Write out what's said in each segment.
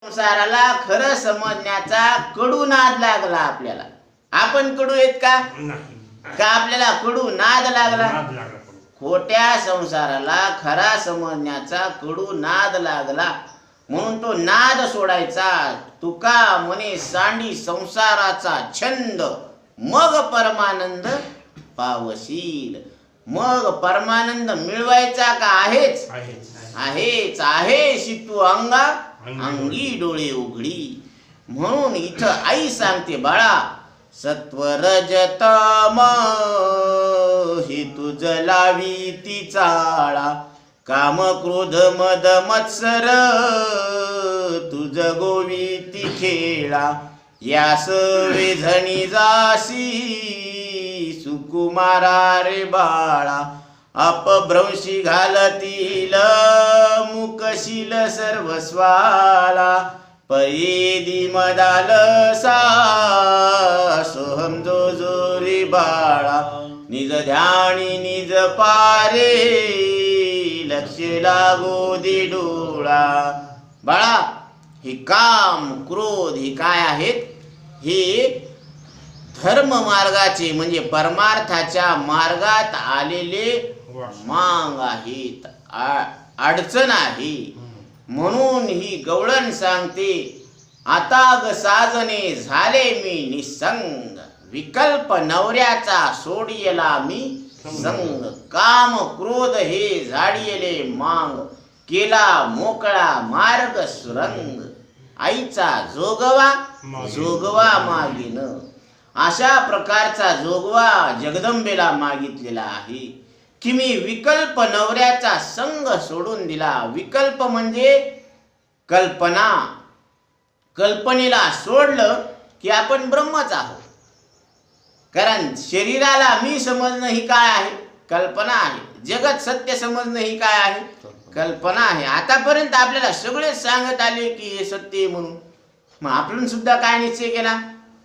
संसाराला खरं समजण्याचा कडू नाद लागला आपल्याला. आपण कडू आहेत का? का आपल्याला कडू नाद लागला? खोट्या संसाराला खरा समजण्याचा कडू नाद लागला. म्हणून तो नाद सोडायचा. तुका म्हणे सांडी संसाराचा छंद, मग परमानंद पावशील. मग परमानंद मिळवायचा का? आहेच आहेच आहेशी तू अंगा अंगी डोळे उघडी. म्हणून इथं आई सांगते, बाळा सत्व रजतम हे तुझ लावी ती चाळा. काम क्रोध मद मत्सर तुझ गोवी ती खेळा. यास वेधणी जासी सुकुमारा रे बाळा. अपभ्रंशी घालतील मुकशील सर्वस्वाला. पयेदी मदालसा सोहम जो जो रे बाळा. निज ध्यानी निज पारे लक्ष लागो दे डोळा. बाळा हे काम क्रोध हे काय आहेत? हे धर्म मार्गाचे म्हणजे परमार्थाच्या मार्गात आलेले मांग आहेत, अडचण आहे. म्हणून ही गवळण सांगते, आता ग साजने झाले मी निसंग. विकल्प नवऱ्याचा सोडियला मी संग. काम क्रोध हे झाडियले मांग, केला मोकळा मार्ग सुरंग. आईचा जोगवा जोगवा मागिन. अशा प्रकारचा जोगवा जगदंबेला मागितलेला आहे की मी विकल्प नवऱ्याचा संग सोडून दिला. विकल्प म्हणजे कल्पना. कल्पनेला सोडलं की आपण ब्रह्मच आहोत. कारण शरीराला मी समजणं ही काय आहे? कल्पना आहे. जगत सत्य समजणं ही काय आहे? कल्पना आहे. आतापर्यंत आपल्याला सगळेच सांगत आले की हे सत्य आहे म्हणून. मग आपण सुद्धा काय निश्चय केला?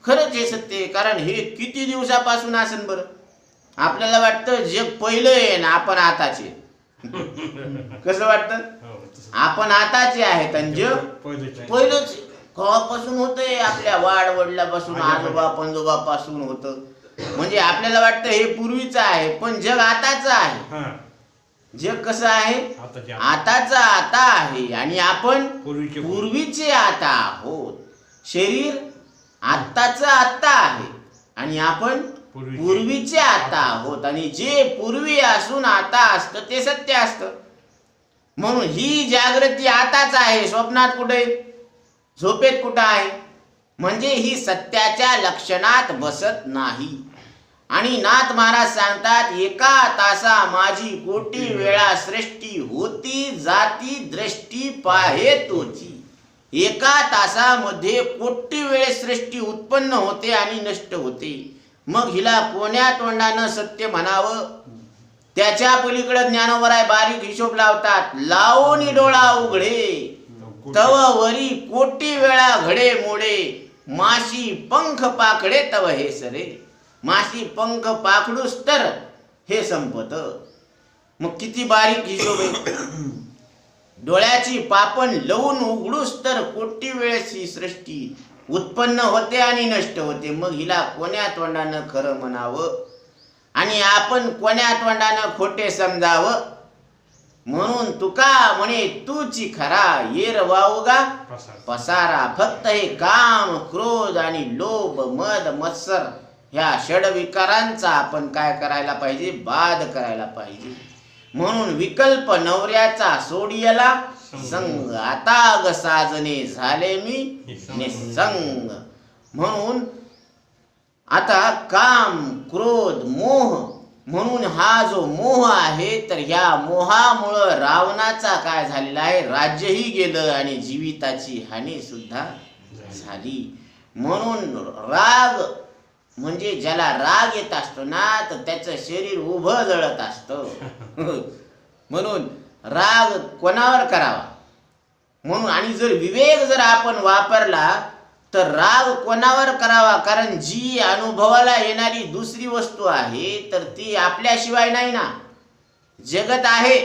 खरंच हे सत्य आहे. कारण हे किती दिवसापासून असेल बरं? आपल्याला वाटतं जग पहिलं आहे ना आपण आताचे. कसं वाटतं? आपण आताचे आहेत आणि जग पहिलंच. केव्हापासून होतंय? आपल्या वाड वडिलापासून, आजोबा पंजोबापासून होतं. म्हणजे आपल्याला वाटतं हे पूर्वीचं आहे, पण जग आताचं आहे. जग कसं आहे? आताचं आता आहे आणि आपण पूर्वीचे आता आहोत. शरीर आत्ताचं आत्ता आहे आणि आपण पूर्वीचे आता आहोत. आणि जे पूर्वी असून आता असतं ते सत्य असतं. म्हणून ही जागृती आताच आहे. स्वप्नात कुठे? झोपेत कुठं आहे? म्हणजे ही सत्याच्या लक्षणात बसत नाही. आणि नाथ महाराज सांगतात, एका तासा माझी कोटी वेळा सृष्टी होती जाती दृष्टी पाहे तोची. एका तासामध्ये कोटी वेळेस सृष्टी उत्पन्न होते आणि नष्ट होते. मग हिला कोण्या तोंडानं सत्य म्हणावं? त्याच्या पलीकडे ज्ञानोबराय बारीक हिशोब लावतात. लावून डोळा उघडे तव वरी कोटी वेळा घडे मोडे. माशी पंख पाखडे तव हे सरे. माशी पंख पाखडूस तर हे संपत. मग किती बारीक हिशोब आहे. डोळ्याची पापण लवून उघडूस तर कोटी वेळेस ही सृष्टी उत्पन्न होते आणि नष्ट होते. मग हिला कोण्या तोंडानं खरं म्हणावं आणि आपण कोण्या तोंडानं खोटे समजावं? म्हणून तुका म्हणे तूची खरा येर वावगा पसारा. फक्त हे काम क्रोध आणि लोभ मद मत्सर ह्या षडविकारांचा आपण काय करायला पाहिजे? बाध करायला पाहिजे. म्हणून विकल्प नवऱ्याचा सोडियला संग. आता ग साजने झाले मी निसंग. म्हणून आता काम क्रोध मोह, म्हणून हा जो मोह आहे तर ह्या मोहामुळं रावणाचा काय झालेला आहे? राज्यही गेलं आणि जीविताची हानी सुद्धा झाली. म्हणून राग म्हणजे ज्याला राग येत असतो ना तर त्याचं शरीर उभं जळत असतं. म्हणून राग कोणावर करावा? म्हणून आणि जर विवेक जर आपण वापरला तर राग कोणावर करावा? कारण जी अनुभवाला येणारी दुसरी वस्तू आहे तर ती आपल्याशिवाय नाही ना. जगत आहे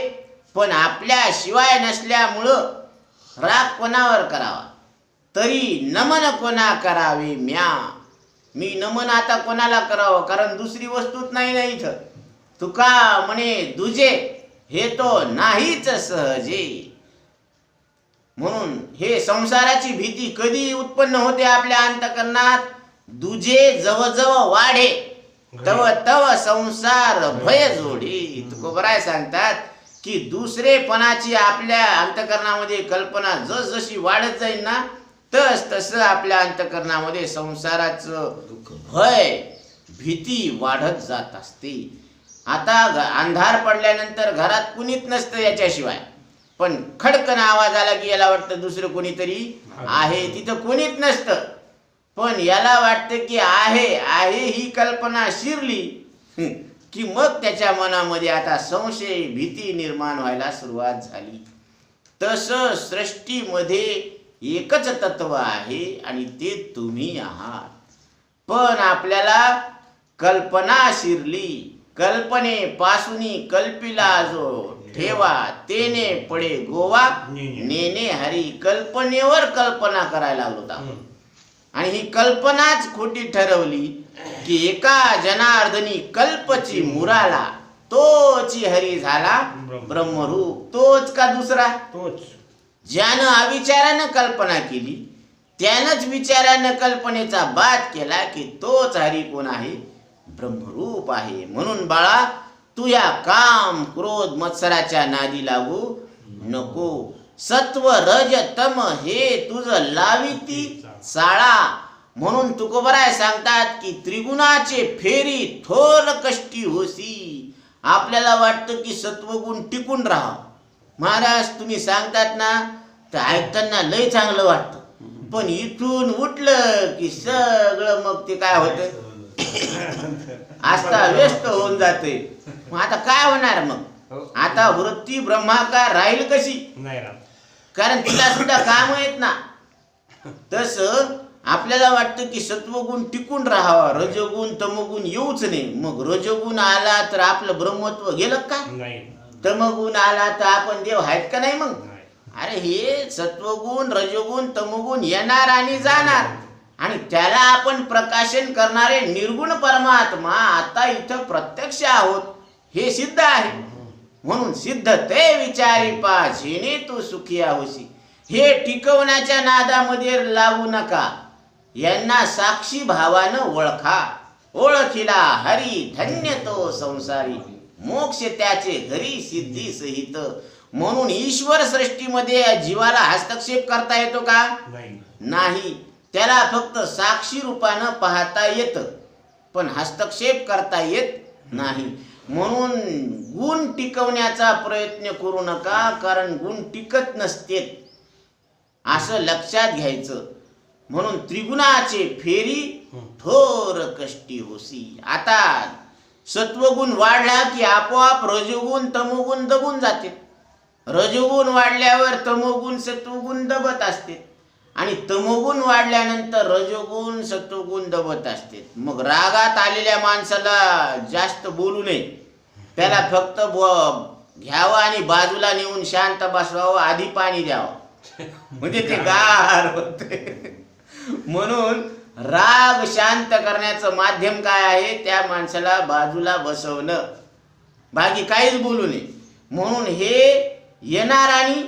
पण आपल्याशिवाय नसल्यामुळं राग कोणावर करावा? तरी नमन कोणा करावे म्या. मी नमन आता कोणाला करावं, कारण दुसरी वस्तूच नाही ना इथं. तुका म्हणे दुजे हे तो नाहीच सहजे. म्हणून हे संसाराची भीती कधी उत्पन्न होते आपल्या अंतकरणात, दुजे जवळ वाढे तव तव संसार भय जोडे. तुकोबराय सांगतात की दुसरेपणाची आपल्या अंतकरणामध्ये कल्पना जशी वाढत जाईल ना, तसं आपल्या अंतकरणामध्ये संसाराचं भय भीती वाढत जात असते. आता अंधार पडल्यानंतर घरात कुणीच नसतं याच्याशिवाय, पण खडकन आवाज आला की याला वाटतं दुसरं कोणीतरी आहे. तिथं कोणीच नसतं, पण याला वाटतं की आहे ही कल्पना शिरली की मग त्याच्या मनामध्ये आता संशय भीती निर्माण व्हायला सुरुवात झाली. तसं सृष्टीमध्ये एकच तत्व आहे आणि ते तुम्ही आहात. पण आपल्याला कल्पना शिरली, कल्पनेपासून कल्पिला जो ठेवा, तेने पडे गोवा नेने हरी. कल्पनेवर कल्पना करायला लागलो आणि ही कल्पनाच खोटी ठरवली की एका जनार्दनी कल्पची मुराला, तोची हरी झाला ब्रह्मरूप. तोच का दुसरा? तोच. ज्यानं अविचारानं कल्पना केली त्यानंच विचारानं कल्पनेचा बाद केला की तोच हरी कोण आहे? ब्रह्मरूप आहे. म्हणून बाळा, तू या काम क्रोध मत्सराच्या नादी लागू नको. सत्व रज तम हे तुझं लाविती चाळा. म्हणून तुकोबराय सांगतात की त्रिगुणाचे फेरी थोर कष्टी होसी. आपल्याला वाटतं की सत्वगुण टिकून राहा. महाराज तुम्ही सांगतात ना, तर ऐकताना लय चांगलं वाटतं, पण इथून उठलं की सगळं मग ते काय होतं, आस्था व्यस्त होऊन जाते. मग आता काय होणार? मग आता वृत्ती ब्रह्माकार राहील कशी? कारण तिला सुद्धा काम आहेत ना. तसं आपल्याला वाटतं की सत्वगुण टिकून राहावा, रजगुण तमगुण येऊच नाही. मग रजगुण आला तर आपलं ब्रह्मत्व गेलं का? तमगुण आला तर आपण देव आहेत का नाही? मग अरे हे सत्वगुण रजगुण तमगुण येणार आणि जाणार, आणि त्याला आपण प्रकाशन करणारे निर्गुण परमात्मा आता इथं प्रत्यक्ष आहोत हे सिद्ध आहे. म्हणून सिद्ध ते विचारी पा जेणे तू सुखी आहोसी. हे टिकवण्याच्या नादामध्ये लागू नका. यांना साक्षी भावानं ओळखा. ओळखिला हरी धन्य तो संसारी, मोक्ष त्याचे घरी सिद्धी सहित. म्हणून ईश्वर सृष्टीमध्ये जीवाला हस्तक्षेप करता येतो का? नाही. त्याला फक्त साक्षी रूपानं पाहता येतं, पण हस्तक्षेप करता येत नाही. म्हणून गुण टिकवण्याचा प्रयत्न करू नका, कारण गुण टिकत नसते असं लक्षात घ्यायचं. म्हणून त्रिगुणाचे फेरी थोर कष्टी होसी. आता सत्वगुण वाढला की आपोआप रजोगुण तमोगुण दबून जाते. रजोगुण वाढल्यावर तमोगुण सत्वगुण दबत असते, आणि तमोगुण वाढल्यानंतर रजोगुण सत्वगुण दबत असते. मग रागात आलेल्या माणसाला जास्त बोलू नये, त्याला फक्त घ्यावं आणि बाजूला नेऊन शांत बसवावं, आधी पाणी द्यावं, म्हणजे ते गार होते. म्हणून राग शांत करण्याचं माध्यम काय आहे? त्या माणसाला बाजूला बसवणं, बाकी काहीच बोलू नये. म्हणून हे येणार आणि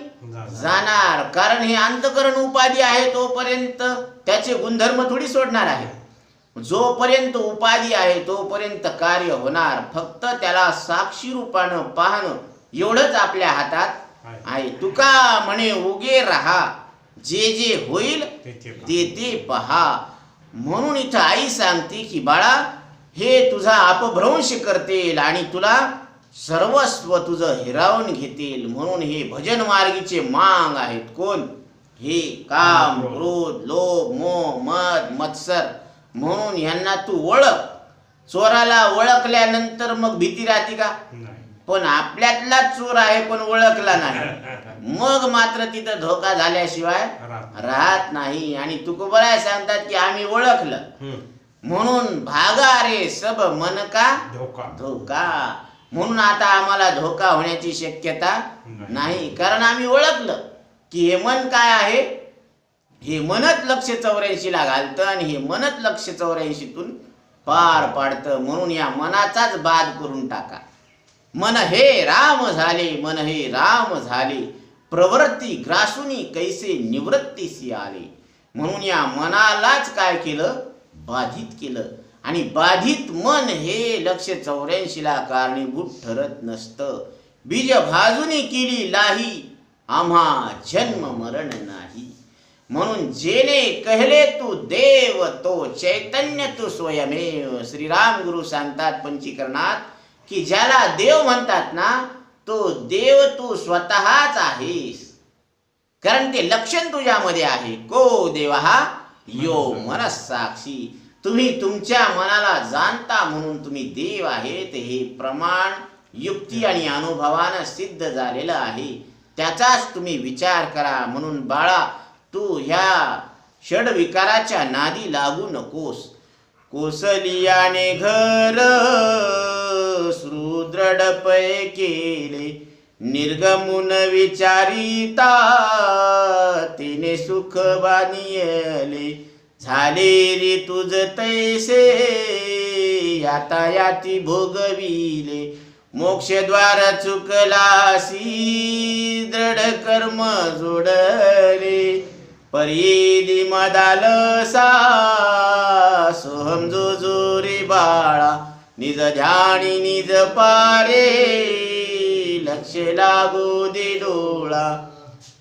जाणार, कारण हे अंतकरण उपाधी आहे तोपर्यंत त्याचे गुणधर्म थोडी सोडणार आहे. जोपर्यंत उपाधी आहे तोपर्यंत कार्य होणार. फक्त त्याला साक्षी रूपानं पाहणं एवढंच आपल्या हातात आहे. तुका म्हणे उगे राहा, जे जे होईल ते ते पहा. म्हणून इथं आई सांगते की बाळा, हे तुझा अपभ्रंश करतील आणि तुला सर्वस्व तुझं हिरावून घेतील. म्हणून हे भजन मार्गीचे मांग आहेत. कोण? हे काम क्रोध लोभ मोह मद मत्सर. म्हणून यांना तू ओळख. चोराला ओळखल्यानंतर मग भीती राहते का? पण आपल्यातला चोर आहे पण ओळखला नाही, मग मात्र तिथं धोका झाल्याशिवाय राहत नाही. आणि तुकोबराय सांगतात की आम्ही ओळखलं म्हणून भागा रे सब मन का धोका. म्हणून आता आम्हाला धोका होण्याची शक्यता नाही, कारण आम्ही ओळखलं की हे मन काय आहे, हे मनच लक्ष 84 ला घालतं आणि हे मनच लक्ष 84तून पार पाडतं. म्हणून या मनाचाच बाद करून टाका. मन हे राम झाले, मन हे राम झाले, प्रवृत्ती ग्रासूनी कैसे निवृत्तीसी आले. म्हणून या मनालाच काय केलं, बाधित केलं. आणि बाधित मन हे लक्ष 84 ला कारणीभूत ठरत नसतं. बीज भाजूनी केली लाही, आम्हा जन्म मरण नाही. म्हणून जेने कहले तू देव, तो चैतन्य तू स्वयमेव. श्रीराम गुरु सांगतात पंचीकरणात की ज्याला देव म्हणतात ना, तो देव तू स्वतःच आहेस. कारण ते लक्षण तुझ्यामध्ये आहे. को देवा यो मनस्साक्षी. तुम्ही तुमच्या मनाला जाणता म्हणून तुम्ही देव आहेत. हे प्रमाण युक्ती आणि अनुभवानं सिद्ध झालेलं आहे. त्याचाच तुम्ही विचार करा. म्हणून बाळा, तू ह्या षड विकाराच्या नादी लागू नकोस. कोसलियाने घर सुदृढ पै केले, निर्गमुन विचारिता तिने सुख बानियले. झाले रे तुझ तैसे, यातायाती भोगविले. मोक्षद्वार चुकलासी, दृढ कर्म जोडले. परिली मदालसा, सोहम जो जो रे बाळा. निज ध्यानी निज पारे, लक्ष लागू दे डोळा.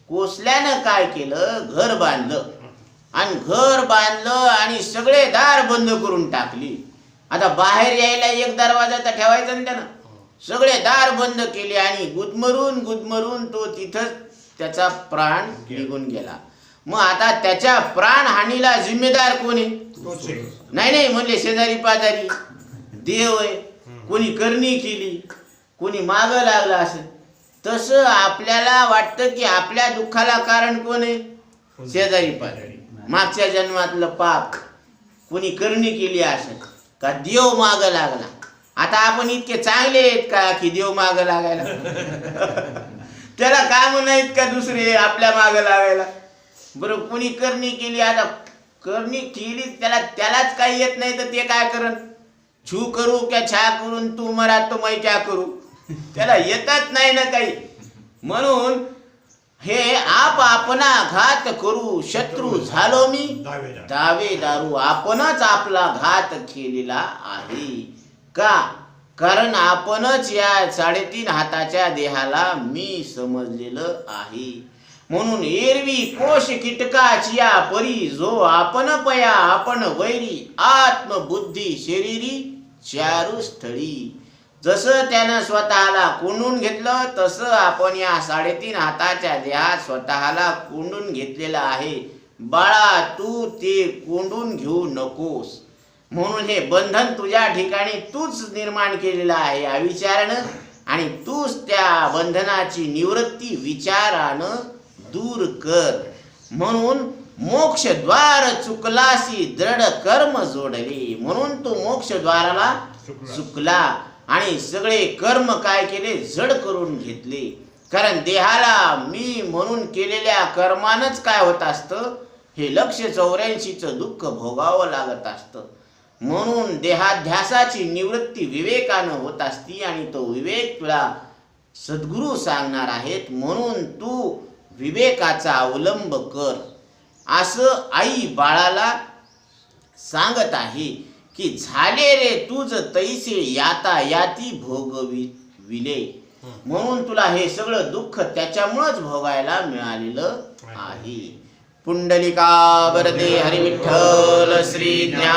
कोसल्यानं काय केलं, घर बांधलं. आणि घर बांधलं आणि सगळे दार बंद करून टाकली. आता बाहेर यायला एक दरवाजा तर ठेवायचा ना त्यानं. सगळे दार बंद केले आणि गुदमरून तो तिथं त्याचा प्राण निघून गेला. मग आता त्याच्या प्राणहानीला जिम्मेदार कोण आहे? नाही म्हणले शेजारी पाजारी, देव आहे. कोणी करणी केली, कोणी माग लागला असेल. तसं आपल्याला वाटतं की आपल्या दुःखाला कारण कोण आहे? शेजारी पाजारी. मागच्या जन्मातलं पाप कोणी करणी केली असेल का देव माग लागला. आता आपण इतके चांगले आहेत का की देव माग लागायला? त्याला काम नाहीत का दुसरे आपल्या माग लागायला? बरं, कोणी करणी केली, आता करणी केली त्यालाच काही येत नाही तर ते काय करन? छू करू क्या छा करून तू मरा तो मैं क्या करू. त्याला येतच नाही ना काही. म्हणून हे आप आपणा घात करू, शत्रू झालो मी दावेदारू. आपणच आपला घात केलेला आहे. का? कारण आपणच या 3.5 हाताच्या देहाला मी समजलेलं आहे. म्हणून एरवी कोश कीटकाची या परी, जो आपण पया आपण वैरी. आत्मबुद्धी शरीरी चारू स्थळी. जसं त्यानं स्वतःला कोंडून घेतलं तसं आपण या 3.5 हाताच्या देहात स्वतःला कोंडून घेतलेलं आहे. बाळा, तू ते कोंडून घेऊ नकोस. म्हणून हे बंधन तुझ्या ठिकाणी तूच निर्माण केलेलं आहे अविचारानं. आणि तूच त्या बंधनाची निवृत्ती विचारानं दूर कर. म्हणून मोक्षद्वार चुकलासी, दृढ कर्म जोडले. म्हणून तू मोक्षद्वाराला चुकला आणि सगळे कर्म काय केले? जड करून घेतले. कारण देहाला मी म्हणून केलेल्या कर्मानंच काय होत असतं? हे लक्ष 84चं दुःख भोगावं लागत असतं. म्हणून देहाध्यासाची निवृत्ती विवेकानं होत असती आणि तो विवेक तुला सद्गुरू सांगणार आहेत. म्हणून तू विवेकाचा अवलंब कर, असं आई बाळाला सांगत आहे की झाले रे तुझ तैसे, याता याती भोगविले. म्हणून तुला हे सगळं दुःख त्याच्यामुळेच भोगायला मिळालेलं आहे. पुंडलिका वरदे हरी विठ्ठल श्री ज्ञान